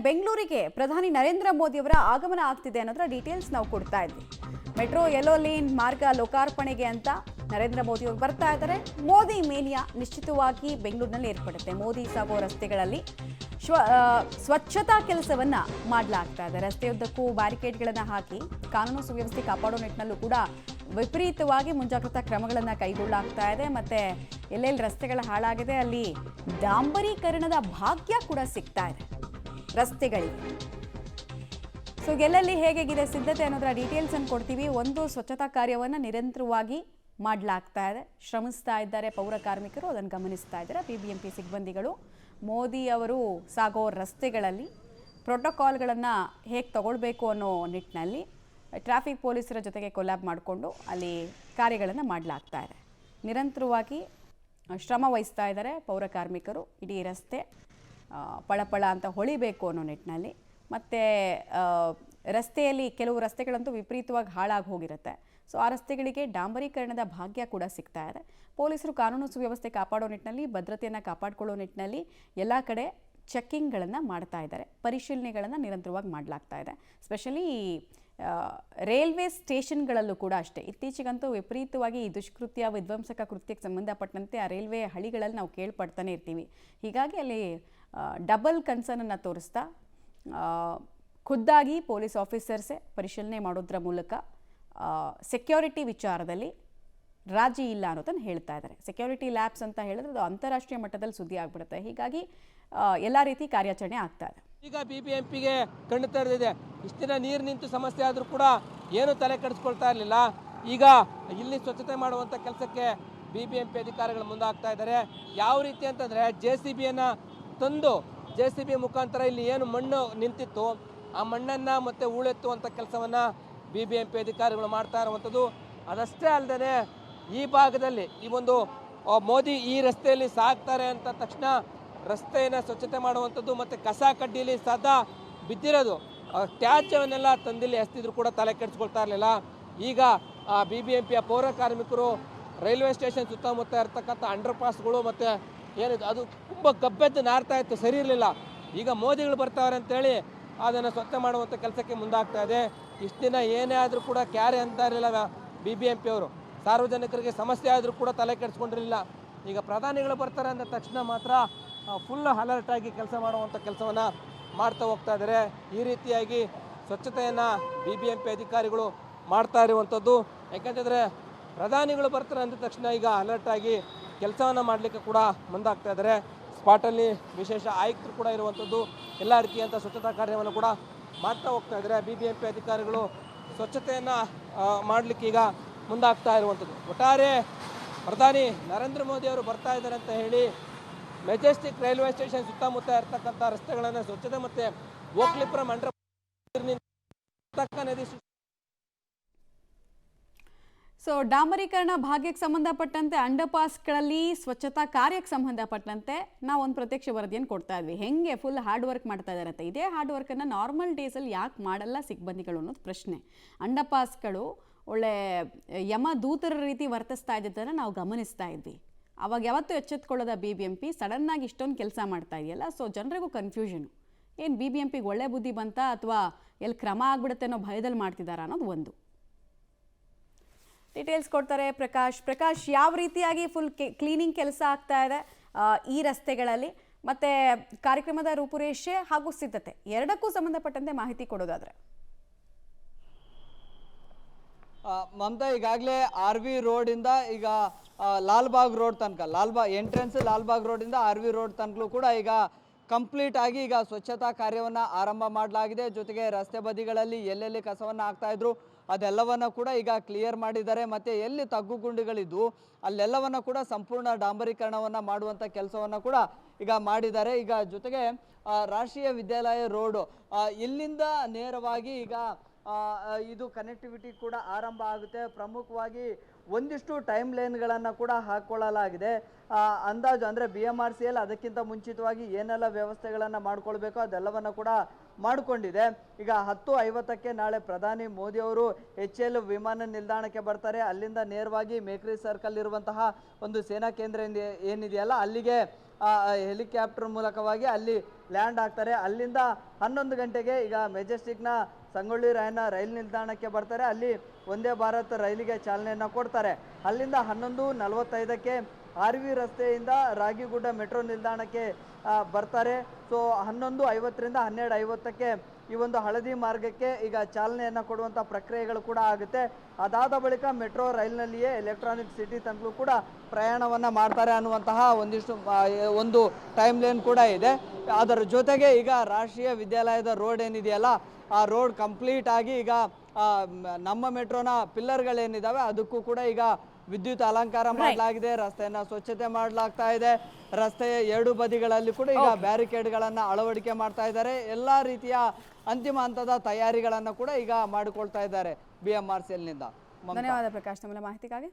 ಬೆಂಗಳೂರಿಗೆ ಪ್ರಧಾನಿ ನರೇಂದ್ರ ಮೋದಿ ಅವರ ಆಗಮನ ಆಗ್ತಿದೆ ಅನ್ನೋದರ ಡೀಟೇಲ್ಸ್ ನಾವು ಕೊಡ್ತಾ ಇದ್ವಿ. ಮೆಟ್ರೋ ಯೆಲ್ಲೋ ಲೇನ್ ಮಾರ್ಗ ಲೋಕಾರ್ಪಣೆಗೆ ಅಂತ ನರೇಂದ್ರ ಮೋದಿ ಅವರು ಬರ್ತಾ ಇದ್ದಾರೆ. ಮೋದಿ ಮೇನಿಯಾ ನಿಶ್ಚಿತವಾಗಿ ಬೆಂಗಳೂರಿನಲ್ಲಿ ಏರ್ಪಡುತ್ತೆ. ಮೋದಿ ಸಾಗೋ ರಸ್ತೆಗಳಲ್ಲಿ ಸ್ವಚ್ಛತಾ ಕೆಲಸವನ್ನ ಮಾಡಲಾಗ್ತಾ ಇದೆ. ರಸ್ತೆಯುದ್ದಕ್ಕೂ ಬ್ಯಾರಿಕೇಡ್ಗಳನ್ನು ಹಾಕಿ ಕಾನೂನು ಸುವ್ಯವಸ್ಥೆ ಕಾಪಾಡೋ ನಿಟ್ಟಿನಲ್ಲೂ ಕೂಡ ವಿಪರೀತವಾಗಿ ಮುಂಜಾಗ್ರತಾ ಕ್ರಮಗಳನ್ನು ಕೈಗೊಳ್ಳಲಾಗ್ತಾ ಇದೆ. ಮತ್ತೆ ಎಲ್ಲೆಲ್ಲಿ ರಸ್ತೆಗಳ ಹಾಳಾಗಿದೆ ಅಲ್ಲಿ ಡಾಂಬರೀಕರಣದ ಭಾಗ್ಯ ಕೂಡ ಸಿಗ್ತಾ ಇದೆ ರಸ್ತೆಗಳಿಗೆ. ಸೊ ಎಲ್ಲೆಲ್ಲಿ ಹೇಗಿದೆ ಸಿದ್ಧತೆ ಅನ್ನೋದರ ಡೀಟೇಲ್ಸ್ ಅನ್ನು ಕೊಡ್ತೀವಿ. ಒಂದು, ಸ್ವಚ್ಛತಾ ಕಾರ್ಯವನ್ನು ನಿರಂತರವಾಗಿ ಮಾಡಲಾಗ್ತಾ ಇದೆ, ಶ್ರಮಿಸ್ತಾ ಇದ್ದಾರೆ ಪೌರ ಕಾರ್ಮಿಕರು, ಅದನ್ನು ಗಮನಿಸ್ತಾ ಇದ್ದಾರೆ ಬಿಬಿಎಂಪಿ ಸಿಬ್ಬಂದಿಗಳು. ಮೋದಿ ಅವರು ಸಾಗೋ ರಸ್ತೆಗಳಲ್ಲಿ ಪ್ರೋಟೋಕಾಲ್ಗಳನ್ನು ಹೇಗೆ ತಗೊಳ್ಬೇಕು ಅನ್ನೋ ನಿಟ್ಟಿನಲ್ಲಿ ಟ್ರಾಫಿಕ್ ಪೊಲೀಸರ ಜೊತೆಗೆ ಕೊಲ್ಯಾಬ್ ಮಾಡಿಕೊಂಡು ಅಲ್ಲಿ ಕಾರ್ಯಗಳನ್ನು ಮಾಡಲಾಗ್ತಾ ಇದೆ. ನಿರಂತರವಾಗಿ ಶ್ರಮ ವಹಿಸ್ತಾ ಇದ್ದಾರೆ ಪೌರ ಕಾರ್ಮಿಕರು. ಇಡೀ ರಸ್ತೆ ಪಳಪಳ ಅಂತ ಹೊಳಿಬೇಕು ಅನ್ನೋ ನಿಟ್ಟಿನಲ್ಲಿ. ಮತ್ತು ರಸ್ತೆಯಲ್ಲಿ ಕೆಲವು ರಸ್ತೆಗಳಂತೂ ವಿಪರೀತವಾಗಿ ಹಾಳಾಗಿ ಹೋಗಿರುತ್ತೆ. ಸೊ ಆ ರಸ್ತೆಗಳಿಗೆ ಡಾಂಬರೀಕರಣದ ಭಾಗ್ಯ ಕೂಡ ಸಿಗ್ತಾ ಇದೆ. ಪೊಲೀಸರು ಕಾನೂನು ಸುವ್ಯವಸ್ಥೆ ಕಾಪಾಡೋ ನಿಟ್ಟಿನಲ್ಲಿ, ಭದ್ರತೆಯನ್ನು ಕಾಪಾಡಿಕೊಳ್ಳೋ ನಿಟ್ಟಿನಲ್ಲಿ ಎಲ್ಲ ಕಡೆ ಚೆಕ್ಕಿಂಗ್ಗಳನ್ನು ಮಾಡ್ತಾ ಇದ್ದಾರೆ, ಪರಿಶೀಲನೆಗಳನ್ನು ನಿರಂತರವಾಗಿ ಮಾಡಲಾಗ್ತಾ ಇದೆ. ಸ್ಪೆಷಲಿ ರೈಲ್ವೆ ಸ್ಟೇಷನ್ಗಳಲ್ಲೂ ಕೂಡ ಅಷ್ಟೇ. ಇತ್ತೀಚೆಗಂತೂ ವಿಪರೀತವಾಗಿ ಈ ದುಷ್ಕೃತ್ಯ, ವಿಧ್ವಂಸಕ ಕೃತ್ಯಕ್ಕೆ ಸಂಬಂಧಪಟ್ಟಂತೆ ಆ ರೈಲ್ವೆ ಹಳಿಗಳಲ್ಲಿ ನಾವು ಕೇಳ್ಪಡ್ತಾನೆ ಇರ್ತೀವಿ. ಹೀಗಾಗಿ ಅಲ್ಲಿ ಡಬಲ್ ಕನ್ಸರ್ನನ್ನು ತೋರಿಸ್ತಾ ಖುದ್ದಾಗಿ ಪೊಲೀಸ್ ಆಫೀಸರ್ಸೇ ಪರಿಶೀಲನೆ ಮಾಡೋದ್ರ ಮೂಲಕ ಸೆಕ್ಯೂರಿಟಿ ವಿಚಾರದಲ್ಲಿ ರಾಜಿ ಇಲ್ಲ ಅನ್ನೋದನ್ನು ಹೇಳ್ತಾ ಇದ್ದಾರೆ. ಸೆಕ್ಯೂರಿಟಿ ಲ್ಯಾಬ್ಸ್ ಅಂತ ಹೇಳಿದ್ರೆ ಅದು ಅಂತಾರಾಷ್ಟ್ರೀಯ ಮಟ್ಟದಲ್ಲಿ ಸುದ್ದಿ ಆಗ್ಬಿಡುತ್ತೆ. ಹೀಗಾಗಿ ಎಲ್ಲ ರೀತಿ ಕಾರ್ಯಾಚರಣೆ ಆಗ್ತಾ ಇದೆ. ಈಗ ಬಿಬಿಎಂಪಿಗೆ ಕಣ್ಣು ತೆರೆದಿದೆ. ಇಷ್ಟು ದಿನ ನೀರು ನಿಂತು ಸಮಸ್ಯೆ ಆದರೂ ಕೂಡ ಏನು ತಲೆ ಕೆಡಿಸ್ಕೊಳ್ತಾ ಇರಲಿಲ್ಲ. ಈಗ ಇಲ್ಲಿ ಸ್ವಚ್ಛತೆ ಮಾಡುವಂಥ ಕೆಲಸಕ್ಕೆ ಬಿಬಿಎಂಪಿ ಅಧಿಕಾರಿಗಳು ಮುಂದಾಗ್ತಾ ಇದ್ದಾರೆ. ಯಾವ ರೀತಿ ಅಂತಂದರೆ JCBಯನ್ನು ತಂದು JCB ಮುಖಾಂತರ ಇಲ್ಲಿ ಏನು ಮಣ್ಣು ನಿಂತಿತ್ತು ಆ ಮಣ್ಣನ್ನು ಮತ್ತೆ ಹೂಳೆತ್ತುವಂಥ ಕೆಲಸವನ್ನು ಬಿಬಿಎಂಪಿ ಅಧಿಕಾರಿಗಳು ಮಾಡ್ತಾ ಇರುವಂಥದ್ದು. ಅದಷ್ಟೇ ಅಲ್ಲದೆ ಈ ಭಾಗದಲ್ಲಿ ಈ ಒಂದು ಮೋದಿ ಈ ರಸ್ತೆಯಲ್ಲಿ ಸಾಗ್ತಾರೆ ಅಂತ ತಕ್ಷಣ ರಸ್ತೆಯನ್ನು ಸ್ವಚ್ಛತೆ ಮಾಡುವಂಥದ್ದು ಮತ್ತು ಕಸ ಕಡ್ಡಿಯಲ್ಲಿ ಸದಾ ಬಿದ್ದಿರೋದು ತ್ಯಾಜ್ಯವನ್ನೆಲ್ಲ ತಂದಿಲ್ಲಿ ಎಸ್ತಿದ್ರು ಕೂಡ ತಲೆ ಕೆಡಿಸ್ಕೊಳ್ತಾ ಇರಲಿಲ್ಲ. ಈಗ ಬಿಬಿಎಂಪಿಯ ಪೌರ ಕಾರ್ಮಿಕರು ರೈಲ್ವೆ ಸ್ಟೇಷನ್ ಸುತ್ತಮುತ್ತ ಇರ್ತಕ್ಕಂಥ ಅಂಡರ್ ಪಾಸ್ಗಳು ಮತ್ತು ಏನಿದೆ ಅದು ತುಂಬ ಗಬ್ಬೆದ್ದು ನಾರ್ತಾ ಇತ್ತು, ಸರಿ ಇರಲಿಲ್ಲ. ಈಗ ಮೋದಿಗಳು ಬರ್ತಾವ್ರೆ ಅಂತೇಳಿ ಅದನ್ನು ಸ್ವಚ್ಛ ಮಾಡುವಂಥ ಕೆಲಸಕ್ಕೆ ಮುಂದಾಗ್ತಾ ಇದೆ. ಇಷ್ಟು ದಿನ ಏನೇ ಆದರೂ ಕೂಡ ಕ್ಯಾರೆ ಅಂತ ಇರಲಿಲ್ಲ ಬಿಬಿಎಂಪಿ ಅವರು. ಸಾರ್ವಜನಿಕರಿಗೆ ಸಮಸ್ಯೆ ಆದರೂ ಕೂಡ ತಲೆ ಕೆಡಿಸ್ಕೊಂಡಿರಲಿಲ್ಲ. ಈಗ ಪ್ರಧಾನಿಗಳು ಬರ್ತಾರೆ ಅಂದ ತಕ್ಷಣ ಮಾತ್ರ ಫುಲ್ ಅಲರ್ಟ್ ಆಗಿ ಕೆಲಸ ಮಾಡುವಂಥ ಕೆಲಸವನ್ನು ಮಾಡ್ತಾ ಹೋಗ್ತಾ ಇದ್ದಾರೆ. ಈ ರೀತಿಯಾಗಿ ಸ್ವಚ್ಛತೆಯನ್ನು ಬಿಬಿಎಂಪಿ ಅಧಿಕಾರಿಗಳು ಮಾಡ್ತಾ ಇರುವಂಥದ್ದು. ಯಾಕಂತಂದರೆ ಪ್ರಧಾನಿಗಳು ಬರ್ತಾರೆ ಅಂದ ತಕ್ಷಣ ಈಗ ಅಲರ್ಟ್ ಆಗಿ ಕೆಲಸವನ್ನು ಮಾಡಲಿಕ್ಕೆ ಕೂಡ ಮುಂದಾಗ್ತಾ ಇದ್ದಾರೆ. ಸ್ಪಾಟಲ್ಲಿ ವಿಶೇಷ ಆಯುಕ್ತರು ಕೂಡ ಇರುವಂಥದ್ದು. ಎಲ್ಲ ರೀತಿಯಂಥ ಸ್ವಚ್ಛತಾ ಕಾರ್ಯವನ್ನು ಕೂಡ ಮಾಡ್ತಾ ಹೋಗ್ತಾ ಇದ್ದಾರೆ. ಬಿಬಿಎಂಪಿ ಅಧಿಕಾರಿಗಳು ಸ್ವಚ್ಛತೆಯನ್ನು ಮಾಡಲಿಕ್ಕೆ ಈಗ ಮುಂದಾಗ್ತಾ ಇರುವಂಥದ್ದು. ಒಟ್ಟಾರೆ ಪ್ರಧಾನಿ ನರೇಂದ್ರ ಮೋದಿ ಅವರು ಬರ್ತಾ ಇದ್ದಾರೆ ಅಂತ ಹೇಳಿ ಮೆಜೆಸ್ಟಿಕ್ ರೈಲ್ವೆ ಸ್ಟೇಷನ್ ಸುತ್ತಮುತ್ತ ಇರ್ತಕ್ಕಂಥ ರಸ್ತೆಗಳನ್ನು ಸ್ವಚ್ಛತೆ ಮತ್ತು ಓಕ್ಲಿಪುರಂ ಅಂಡರ್ ನದಿ. ಸೊ ಡಾಂಬರೀಕರಣ ಭಾಗ್ಯಕ್ಕೆ ಸಂಬಂಧಪಟ್ಟಂತೆ ಅಂಡರ್ಪಾಸ್ಗಳಲ್ಲಿ ಸ್ವಚ್ಛತಾ ಕಾರ್ಯಕ್ಕೆ ಸಂಬಂಧಪಟ್ಟಂತೆ ನಾವು ಒಂದು ಪ್ರತ್ಯಕ್ಷ ವರದಿಯನ್ನು ಕೊಡ್ತಾ ಇದ್ವಿ. ಹೆಂಗೆ ಫುಲ್ ಹಾರ್ಡ್ ವರ್ಕ್ ಮಾಡ್ತಾ ಇದ್ದಾರೆ ಅಂತ. ಇದೇ ಹಾರ್ಡ್ ವರ್ಕನ್ನು ನಾರ್ಮಲ್ ಡೇಸಲ್ಲಿ ಯಾಕೆ ಮಾಡಲ್ಲ ಸಿಬ್ಬಂದಿಗಳು ಅನ್ನೋದು ಪ್ರಶ್ನೆ. ಅಂಡರ್ಪಾಸ್ಗಳು ಒಳ್ಳೆ ಯಮ ದೂತರ ರೀತಿ ವರ್ತಿಸ್ತಾ ಇದ್ದದನ್ನು ನಾವು ಗಮನಿಸ್ತಾ ಇದ್ವಿ. ಅವಾಗ ಯಾವತ್ತೂ ಎಚ್ಚೆತ್ಕೊಳ್ಳೋದ ಬಿಬಿಎಂಪಿ ಸಡನ್ನಾಗಿ ಇಷ್ಟೊಂದು ಕೆಲಸ ಮಾಡ್ತಾ ಇದೆಯಲ್ಲ. ಸೊ ಜನರಿಗೂ ಕನ್ಫ್ಯೂಷನು, ಏನು ಬಿಬಿಎಂಪಿಗೆ ಒಳ್ಳೆ ಬುದ್ಧಿ ಬಂತಾ ಅಥವಾ ಎಲ್ಲಿ ಕ್ರಮ ಆಗ್ಬಿಡುತ್ತೆ ಅನ್ನೋ ಭಯದಲ್ಲಿ ಮಾಡ್ತಿದ್ದಾರಾ ಅನ್ನೋದು ಒಂದು. ಡೀಟೇಲ್ಸ್ ಕೊಡ್ತಾರೆ ಪ್ರಕಾಶ್, ಯಾವ ರೀತಿಯಾಗಿ ಫುಲ್ ಕ್ಲೀನಿಂಗ್ ಕೆಲಸ ಆಗ್ತಾ ಇದೆ ಈ ರಸ್ತೆಗಳಲ್ಲಿ, ಮತ್ತು ಕಾರ್ಯಕ್ರಮದ ರೂಪುರೇಷೆ ಹಾಗೂ ಸಿದ್ಧತೆ ಎರಡಕ್ಕೂ ಸಂಬಂಧಪಟ್ಟಂತೆ ಮಾಹಿತಿ ಕೊಡೋದಾದ್ರೆ. ಮಮತಾ, ಈಗಾಗಲೇ RV ರೋಡಿಂದ ಈಗ ಲಾಲ್ಬಾಗ್ ರೋಡ್ ತನಕ, ಎಂಟ್ರೆನ್ಸ್ ಲಾಲ್ಬಾಗ್ ರೋಡಿಂದ RV ರೋಡ್ ತನಕಲೂ ಕೂಡ ಈಗ ಕಂಪ್ಲೀಟ್ ಆಗಿ ಈಗ ಸ್ವಚ್ಛತಾ ಕಾರ್ಯವನ್ನು ಆರಂಭ ಮಾಡಲಾಗಿದೆ. ಜೊತೆಗೆ ರಸ್ತೆ ಬದಿಗಳಲ್ಲಿ ಎಲ್ಲೆಲ್ಲಿ ಕಸವನ್ನು ಹಾಕ್ತಾ ಇದ್ರು ಅದೆಲ್ಲವನ್ನು ಕೂಡ ಈಗ ಕ್ಲಿಯರ್ ಮಾಡಿದ್ದಾರೆ. ಮತ್ತು ಎಲ್ಲಿ ತಗ್ಗುಗುಂಡಿಗಳಿದ್ದು ಅಲ್ಲೆಲ್ಲವನ್ನು ಕೂಡ ಸಂಪೂರ್ಣ ಡಾಂಬರೀಕರಣವನ್ನು ಮಾಡುವಂಥ ಕೆಲಸವನ್ನು ಕೂಡ ಈಗ ಮಾಡಿದ್ದಾರೆ. ಈಗ ಜೊತೆಗೆ ರಾಷ್ಟ್ರೀಯ ವಿದ್ಯಾಲಯ ರೋಡು ಇಲ್ಲಿಂದ ನೇರವಾಗಿ ಈಗ ಇದು ಕನೆಕ್ಟಿವಿಟಿ ಕೂಡ ಆರಂಭ ಆಗುತ್ತೆ. ಪ್ರಮುಖವಾಗಿ ಒಂದಿಷ್ಟು ಟೈಮ್ ಲೈನ್ಗಳನ್ನು ಕೂಡ ಹಾಕ್ಕೊಳ್ಳಲಾಗಿದೆ. ಅಂದಾಜು ಅಂದರೆ BMRCL ಅದಕ್ಕಿಂತ ಮುಂಚಿತವಾಗಿ ಏನೆಲ್ಲ ವ್ಯವಸ್ಥೆಗಳನ್ನು ಮಾಡ್ಕೊಳ್ಬೇಕೋ ಅದೆಲ್ಲವನ್ನು ಕೂಡ ಮಾಡಿಕೊಂಡಿದೆ. ಈಗ 10:50ಕ್ಕೆ ನಾಳೆ ಪ್ರಧಾನಿ ಮೋದಿ ಅವರು HL ವಿಮಾನ ನಿಲ್ದಾಣಕ್ಕೆ ಬರ್ತಾರೆ. ಅಲ್ಲಿಂದ ನೇರವಾಗಿ ಮೇಕ್ರಿ ಸರ್ಕಲ್ ಇರುವಂತಹ ಒಂದು ಸೇನಾ ಕೇಂದ್ರ ಏನಿದೆಯಲ್ಲ ಅಲ್ಲಿಗೆ ಹೆಲಿಕಾಪ್ಟರ್ ಮೂಲಕವಾಗಿ ಅಲ್ಲಿ ಲ್ಯಾಂಡ್ ಆಗ್ತಾರೆ. ಅಲ್ಲಿಂದ 11 ಗಂಟೆಗೆ ಈಗ ಮೆಜೆಸ್ಟಿಕ್ನ ಸಂಗೊಳ್ಳಿ ರಾಯಣ್ಣ ರೈಲು ನಿಲ್ದಾಣಕ್ಕೆ ಬರ್ತಾರೆ. ಅಲ್ಲಿ ವಂದೇ ಭಾರತ್ ರೈಲಿಗೆ ಚಾಲನೆಯನ್ನು ಕೊಡ್ತಾರೆ. ಅಲ್ಲಿಂದ 11:45ಕ್ಕೆ RV ರಸ್ತೆಯಿಂದ ರಾಗಿಗುಡ್ಡ ಮೆಟ್ರೋ ನಿಲ್ದಾಣಕ್ಕೆ ಬರ್ತಾರೆ. ಸೊ 11:50ರಿಂದ 12:50ಕ್ಕೆ ಈ ಒಂದು ಹಳದಿ ಮಾರ್ಗಕ್ಕೆ ಈಗ ಚಾಲನೆಯನ್ನು ಕೊಡುವಂಥ ಪ್ರಕ್ರಿಯೆಗಳು ಕೂಡ ಆಗುತ್ತೆ. ಅದಾದ ಬಳಿಕ ಮೆಟ್ರೋ ರೈಲಿನಲ್ಲಿಯೇ ಎಲೆಕ್ಟ್ರಾನಿಕ್ ಸಿಟಿ ತನಕಲೂ ಕೂಡ ಪ್ರಯಾಣವನ್ನು ಮಾಡ್ತಾರೆ ಅನ್ನುವಂತಹ ಒಂದು ಟೈಮ್ ಲೈನ್ ಕೂಡ ಇದೆ. ಅದರ ಜೊತೆಗೆ ಈಗ ರಾಷ್ಟ್ರೀಯ ವಿದ್ಯಾಲಯದ ರೋಡ್ ಏನಿದೆಯಲ್ಲ, ಆ ರೋಡ್ ಕಂಪ್ಲೀಟ್ ಆಗಿ ಈಗ ನಮ್ಮ ಮೆಟ್ರೋನ ಪಿಲ್ಲರ್ಗಳೇನಿದ್ದಾವೆ ಅದಕ್ಕೂ ಕೂಡ ಈಗ ವಿದ್ಯುತ್ ಅಲಂಕಾರ ಮಾಡಲಾಗಿದೆ. ರಸ್ತೆಯನ್ನ ಸ್ವಚ್ಛತೆ ಮಾಡಲಾಗ್ತಾ ಇದೆ. ರಸ್ತೆಯ 2 ಬದಿಗಳಲ್ಲಿ ಕೂಡ ಈಗ ಬ್ಯಾರಿಕೇಡ್ಗಳನ್ನ ಅಳವಡಿಕೆ ಮಾಡ್ತಾ ಇದ್ದಾರೆ. ಎಲ್ಲಾ ರೀತಿಯ ಅಂತಿಮ ಹಂತದ ತಯಾರಿಗಳನ್ನ ಕೂಡ ಈಗ ಮಾಡಿಕೊಳ್ತಾ ಇದ್ದಾರೆ BMRCL ನಿಂದ. ಧನ್ಯವಾದ ಪ್ರಕಾಶ್, ನಮ್ಮೆಲ್ಲ ಮಾಹಿತಿಗಾಗಿ.